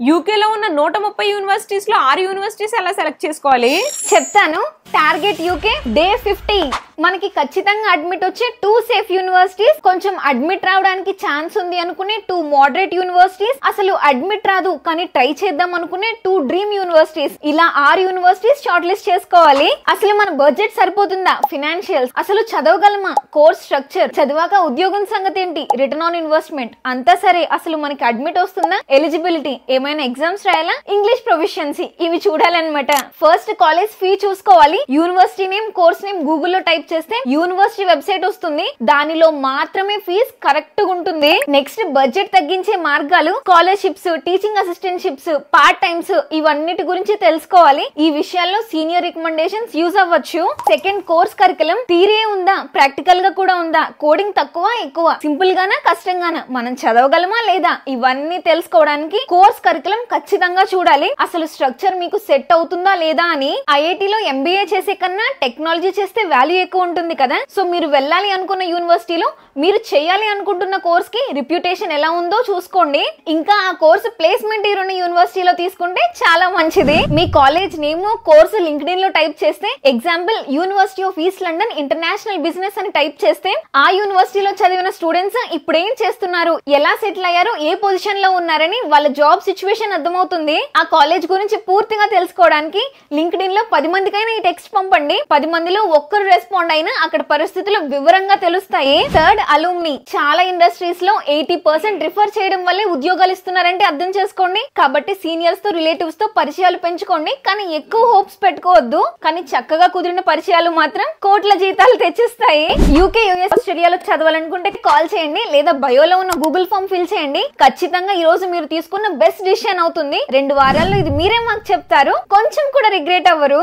యూకేలో ఉన్న 130 యూనివర్సిటీస్ లో 6 యూనివర్సిటీస్ ఎలా సెలెక్ట్ చేసుకోవాలి చెప్తాను. టార్గెట్ యూకే డే 50 మనకి ఖచ్చితంగా అడ్మిట్ వచ్చే 2 సేఫ్ యూనివర్సిటీస్, కొంచెం అడ్మిట్ రావడానికి ఛాన్స్ ఉంది అనుకునే 2 మోడరేట్ యూనివర్సిటీస్, అసలు అడ్మిట్ రాదు కానీ ట్రై చేద్దాం అనుకునే 2 డ్రీమ్ యూనివర్సిటీస్, ఇలా 6 యూనివర్సిటీస్ షార్ట్ లిస్ట్ చేసుకోవాలి. అసలు మన బడ్జెట్ సరిపోతుందా, ఫినాన్షియల్స్, అసలు చదవగలమా, కోర్స్ స్ట్రక్చర్, చదివాక ఉద్యోగం సంగతి ఏంటి, రిటర్న్ ఆన్ ఇన్వెస్ట్మెంట్ అంతా సరే, అసలు మనకి అడ్మిట్ వస్తుందా, ఎలిజిబిలిటీ, ఏమైనా ఎగ్జామ్స్ రాయాలా, ఇంగ్లీష్ ప్రొఫిషియన్సీ, ఇవి చూడాలన్నమాట. ఫస్ట్ కాలేజ్ ఫీ చూసుకోవాలి. యూనివర్సిటీ నేమ్, కోర్స్ నేమ్ గూగుల్లో టైప్ చేస్తే యూనివర్సిటీ వెబ్సైట్ వస్తుంది, దానిలో మాత్రమే ఫీజ్ కరెక్ట్ గా ఉంటుంది. నెక్స్ట్ బడ్జెట్ తగ్గించే మార్గాలు, scholarships, teaching assistantships, part times, ఇవన్నిటి గురించి తెలుసుకోవాలి. ఈ విషయాల్లో సీనియర్ రికమెండేషన్స్ యూజ్ అవ్వచ్చు. సెకండ్ కోర్స్ కరికులం, థియరీ ఉందా, ప్రాక్టికల్ గా కూడా ఉందా, కోడింగ్ తక్కువ ఎక్కువ, సింపుల్ గానా కష్టంగానా, మనం చదవగలమా లేదా, ఇవన్నీ తెలుసుకోవడానికి కోర్స్ కరికులం ఖచ్చితంగా చూడాలి. అసలు స్ట్రక్చర్ మీకు సెట్ అవుతుందా లేదా అని. ఐఐటిలో ఎంబీఏ చేసే కన్నా టెక్నాలజీ చేస్తే వాల్యూ ఎక్కువ ఉంటుంది కదా. సో మీరు వెళ్ళాలి అనుకున్న యూనివర్సిటీలో మీరు చేయాలి అనుకుంటున్న కోర్స్ కి రిప్యుటేషన్ ఎలా ఉందో చూసుకోండి. ఇంకా ఆ కోర్సు ప్లేస్మెంట్ ఉన్న యూనివర్సిటీలో తీసుకుంటే చాలా మంచిది. మీ కాలేజ్ నేమ్, కోర్సు లింక్డ్ఇన్ లో టైప్ చేస్తే, example university of east London international business అని టైప్ చేస్తే, ఆ యూనివర్సిటీలో చదివిన స్టూడెంట్స్ ఇప్పుడు ఏం చేస్తున్నారు, ఎలా సెటిల్ అయ్యారు, ఏ పొజిషన్ లో ఉన్నారని వాళ్ళ జాబ్ సిచ్యువేషన్ అర్థమవుతుంది. ఆ కాలేజ్ గురించి పూర్తిగా తెలుసుకోవడానికి లింక్డ్ఇన్ లో 10 మందికైనా ఈ టెక్స్ట్ పంపండి. 10 మందిలో ఒక్కరు రెస్పాండ్ అయినా అక్కడ పరిస్థితులు వివరంగా తెలుస్తాయి. థర్డ్ అలూమ్ని, చాలా ఇండస్ట్రీస్ లో 80% రిఫర్ చేయడం వల్లే ఉద్యోగాలు ఇస్తున్నారంటే అర్థం చేసుకోండి. కాబట్టి సీనియర్స్ తో, రిలేటివ్స్ తో పరిచయాలు పెంచుకోండి, కానీ ఎక్కువ హోప్స్ పెట్టుకోవద్దు. కానీ చక్కగా కుదిరిన పరిచయాలు మాత్రం కోట్ల జీతాలు తెచ్చిస్తాయి. యూకే, యూఎస్, ఆస్ట్రేలియాలో చదవాలనుకుంటే కాల్ చేయండి, లేదా బయోలో ఉన్న గూగుల్ ఫామ్ ఫిల్ చేయండి. ఖచ్చితంగా ఈ రోజు మీరు తీసుకున్న బెస్ట్ డిసిషన్ అవుతుంది. 2 వారాల్లో ఇది మీరే మాకు చెప్తారు, కొంచెం కూడా రిగ్రెట్ అవ్వరు.